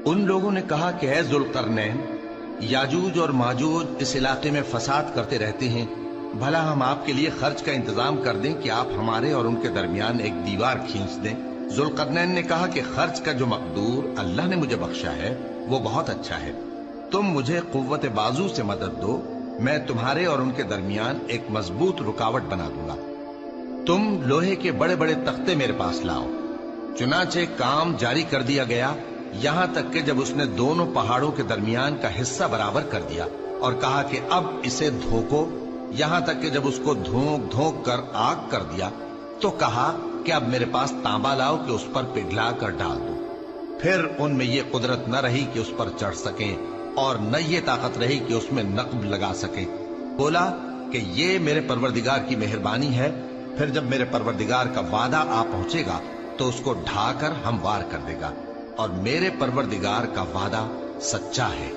ان لوگوں نے کہا کہ اے ذوالقرنین، یاجوج اور ماجوج اس علاقے میں فساد کرتے رہتے ہیں، بھلا ہم آپ کے لیے خرچ کا انتظام کر دیں کہ آپ ہمارے اور ان کے درمیان ایک دیوار کھینچ دیں؟ ذوالقرنین نے کہا کہ خرچ کا جو مقدور اللہ نے مجھے بخشا ہے وہ بہت اچھا ہے، تم مجھے قوت بازو سے مدد دو، میں تمہارے اور ان کے درمیان ایک مضبوط رکاوٹ بنا دوں گا۔ تم لوہے کے بڑے بڑے تختے میرے پاس لاؤ۔ چنانچہ کام جاری کر دیا گیا، یہاں تک کہ جب اس نے دونوں پہاڑوں کے درمیان کا حصہ برابر کر دیا اور کہا کہ اب اسے دھوکو، یہاں تک کہ جب اس کو دھونک دھونک کر آگ کر دیا تو کہا کہ اب میرے پاس تانبا لاؤ کہ اس پر پگھلا کر ڈال دو۔ پھر ان میں یہ قدرت نہ رہی کہ اس پر چڑھ سکیں اور نہ یہ طاقت رہی کہ اس میں نقب لگا سکیں۔ بولا کہ یہ میرے پروردگار کی مہربانی ہے، پھر جب میرے پروردگار کا وعدہ آ پہنچے گا تو اس کو ڈھا کر ہموار کر دے گا، اور میرے پروردگار کا وعدہ سچا ہے۔